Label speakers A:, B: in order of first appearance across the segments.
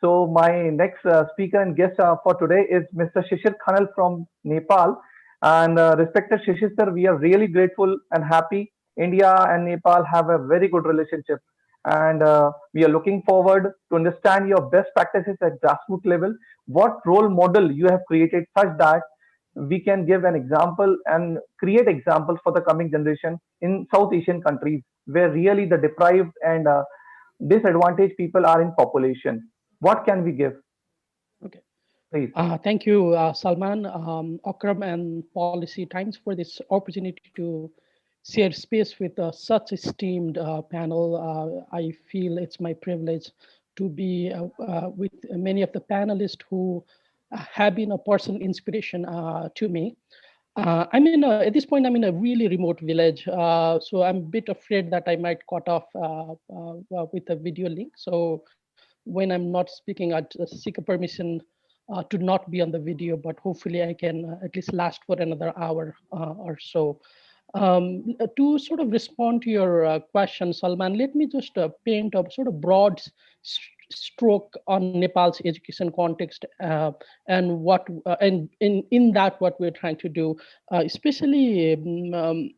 A: So my next speaker and guest for today is Mr. Shishir Khanal from Nepal. And respected Shishir sir, we are really grateful and happy. India and Nepal have a very good relationship. And we are looking forward to understand your best practices at grassroots level. What role model you have created such that we can give an example and create examples for the coming generation in South Asian countries where really the deprived and disadvantaged people are in population. What can we give?
B: Okay.
A: Please.
B: Thank you, Salman, Akram, and Policy Times for this opportunity to share space with such esteemed panel. I feel it's my privilege to be with many of the panelists who have been a personal inspiration to me. At this point, I'm in a really remote village, so I'm a bit afraid that I might cut off with a video link. So when I'm not speaking, I'd seek a permission to not be on the video, but hopefully I can at least last for another hour or so. To sort of respond to your question, Salman, let me just paint a sort of broad stroke on Nepal's education context and what and in that what we're trying to do, especially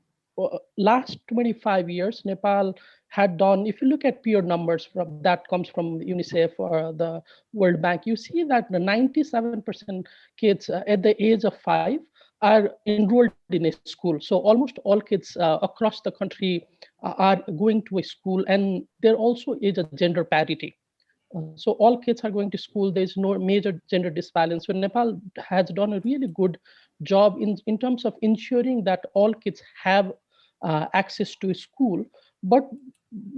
B: last 25 years, Nepal had done, if you look at pure numbers from that comes from UNICEF or the World Bank, you see that the 97% kids at the age of 5 are enrolled in a school. So almost all kids across the country are going to a school, and they're also age of gender parity. So all kids are going to school. There's no major gender disbalance. So Nepal has done a really good job in terms of ensuring that all kids have access to school. But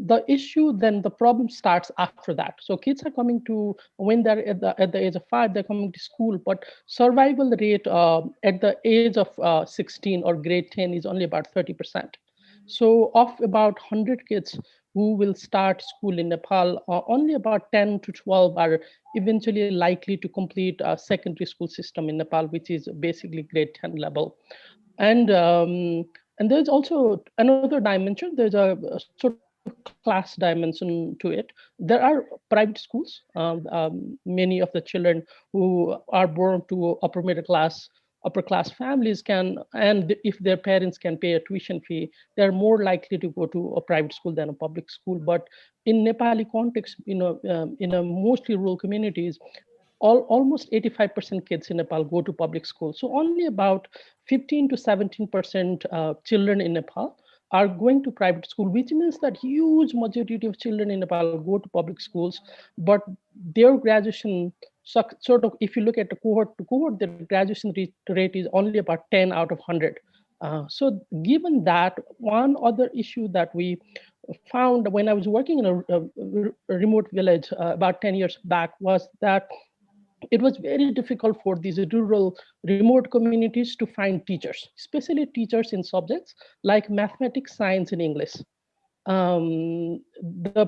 B: the issue, then the problem starts after that. So kids are coming to, when they're at the age of 5, they're coming to school, but survival rate at the age of 16 or grade 10 is only about 30%. So of about 100 kids who will start school in Nepal, only about 10 to 12 are eventually likely to complete a secondary school system in Nepal, which is basically grade 10 level. And there's also another dimension. There's a sort of class dimension to it. There are private schools. Many of the children who are born to upper class families can, and if their parents can pay a tuition fee, they're more likely to go to a private school than a public school. But in Nepali context, in a mostly rural communities, almost 85% kids in Nepal go to public school. So only about 15 to 17% children in Nepal are going to private school, which means that huge majority of children in Nepal go to public schools, but their graduation sort of, if you look at the cohort to cohort, their graduation rate is only about 10 out of 100. So given that, one other issue that we found when I was working in a remote village about 10 years back was that it was very difficult for these rural remote communities to find teachers, especially teachers in subjects like mathematics, science, and English. The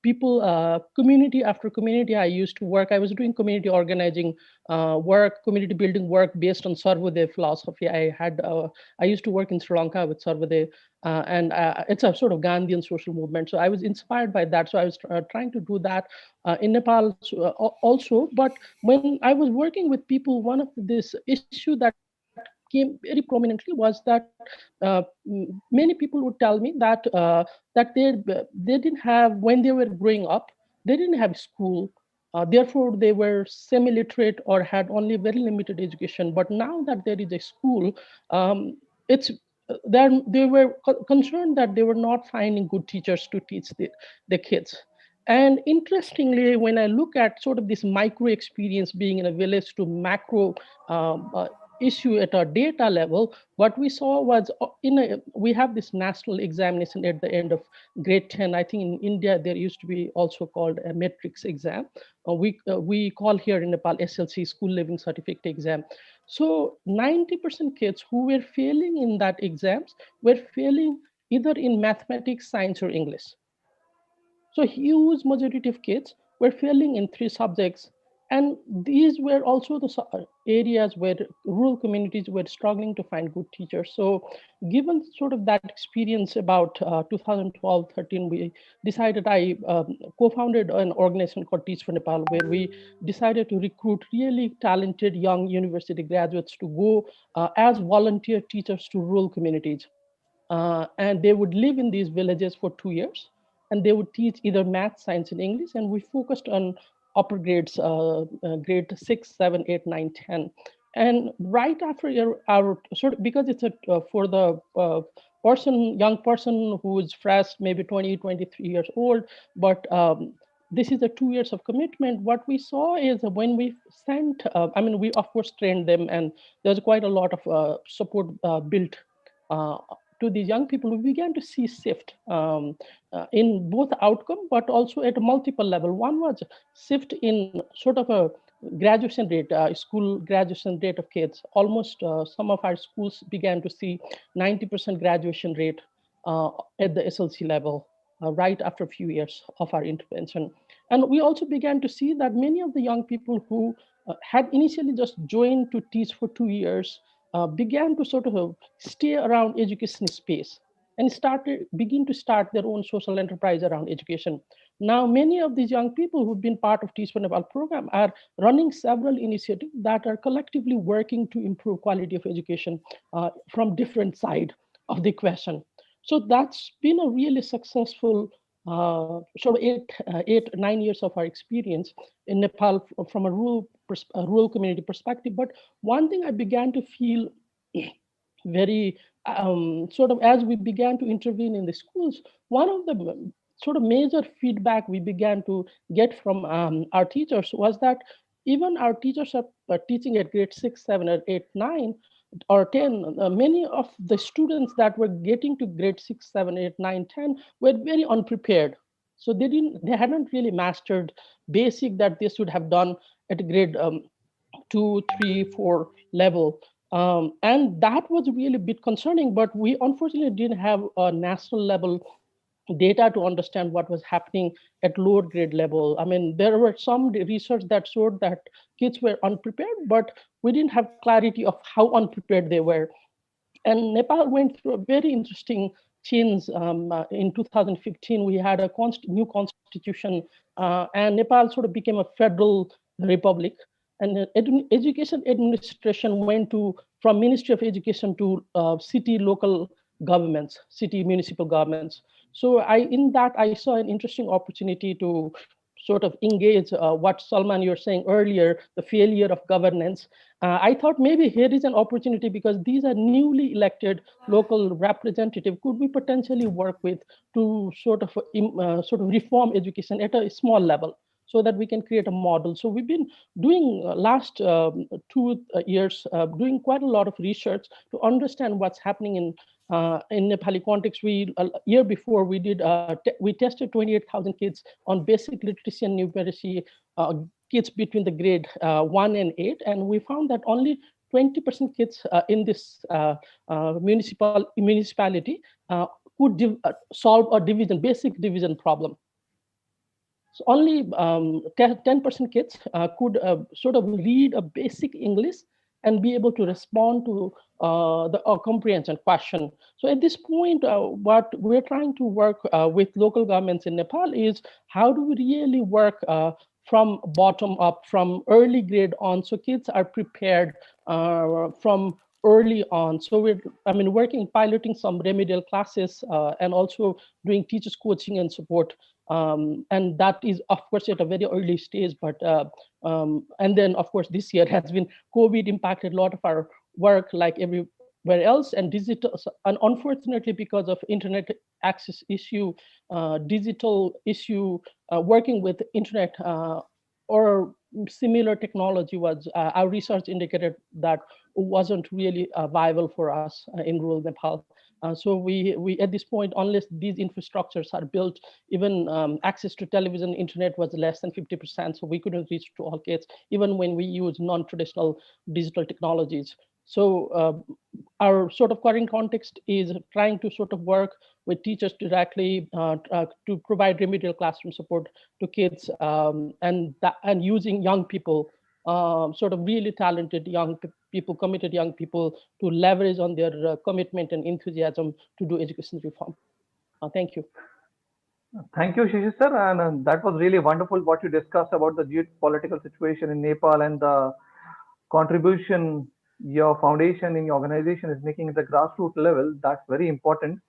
B: people, community after community I used to work, I was doing community organizing work, community building work based on Sarvodaya philosophy. I used to work in Sri Lanka with Sarvodaya, and it's a sort of Gandhian social movement. So I was inspired by that. So I was trying to do that in Nepal also. But when I was working with people, one of this issue that came very prominently was that many people would tell me that they didn't have, when they were growing up, they didn't have school. Therefore, they were semi-literate or had only very limited education. But now that there is a school, it's they were concerned that they were not finding good teachers to teach the kids. And interestingly, when I look at sort of this micro experience being in a village to macro issue at a data level, what we saw was we have this national examination at the end of grade 10. I think in India, there used to be also called a matrix exam. We call here in Nepal SLC, School Living Certificate exam. So 90% kids who were failing in that exams were failing either in mathematics, science, or English. So huge majority of kids were failing in 3 subjects, And these were also the areas where rural communities were struggling to find good teachers. So given sort of that experience about 2012-13, we decided, I co-founded an organization called Teach for Nepal, where we decided to recruit really talented young university graduates to go as volunteer teachers to rural communities. And they would live in these villages for 2 years, and they would teach either math, science, and English. And we focused on upper grades, grade 6, 7, 8, 9, 10. And right after our sort of, because it's a for the young person who is fresh, maybe 20, 23 years old, but this is a 2 years of commitment. What we saw is when we sent, I mean, we of course trained them, and there's quite a lot of support built uh, to these young people. We began to see shift in both outcome, but also at a multiple level. One was shift in sort of a graduation rate, school graduation rate of kids. Almost some of our schools began to see 90% graduation rate at the SLC level right after a few years of our intervention. And we also began to see that many of the young people who had initially just joined to teach for 2 years began to sort of stay around education space and begin to start their own social enterprise around education. Now, many of these young people who've been part of Teach for Nepal program are running several initiatives that are collectively working to improve quality of education from different side of the equation. So that's been a really successful sort of 9 years of our experience in Nepal from a rural community perspective. But one thing I began to feel very sort of as we began to intervene in the schools, one of the sort of major feedback we began to get from our teachers was that even our teachers are teaching at grade 6, 7, or 8, 9, or 10, many of the students that were getting to grade 6, 7, 8, 9, 10 were very unprepared. So they hadn't really mastered basic that they should have done at grade 2, 3, 4 level. And that was really a bit concerning, but we unfortunately didn't have a national level data to understand what was happening at lower grade level. I mean, there were some research that showed that kids were unprepared, but we didn't have clarity of how unprepared they were. And Nepal went through a very interesting change. In 2015, we had a new constitution, and Nepal sort of became a federal republic. And education administration went to from Ministry of Education to city local governments, city municipal governments. So in that I saw an interesting opportunity to sort of engage what Salman you were saying earlier, the failure of governance. I thought maybe here is an opportunity because these are newly elected local representative. Could we potentially work with to sort of reform education at a small level so that we can create a model? So we've been doing last 2 years, doing quite a lot of research to understand what's happening in Nepali context. We year before we tested 28,000 kids on basic literacy and numeracy, kids between the grade 1 and 8, and we found that only 20% kids in this municipality could solve a basic division problem. So only 10% kids could sort of read a basic English and be able to respond to the comprehension question. So at this point, what we're trying to work with local governments in Nepal is how do we really work from bottom up, from early grade on, so kids are prepared from early on. So working, piloting some remedial classes and also doing teachers coaching and support. And that is, of course, at a very early stage. But and then, of course, this year has been COVID impacted a lot of our work, like everywhere else, and digital. And unfortunately, because of internet access issue, digital issue, working with internet or similar technology was our research indicated that wasn't really viable for us in rural Nepal. So we at this point, unless these infrastructures are built, even access to television, internet was less than 50%. So we couldn't reach to all kids, even when we use non-traditional digital technologies. Our sort of current context is trying to sort of work with teachers directly to provide remedial classroom support to kids, and using young people, sort of really talented people, committed young people, to leverage on their commitment and enthusiasm to do education reform. Thank you.
A: Thank you, Shishir sir, and that was really wonderful what you discussed about the geopolitical situation in Nepal and the contribution your foundation in your organization is making at the grassroots level. That's very important.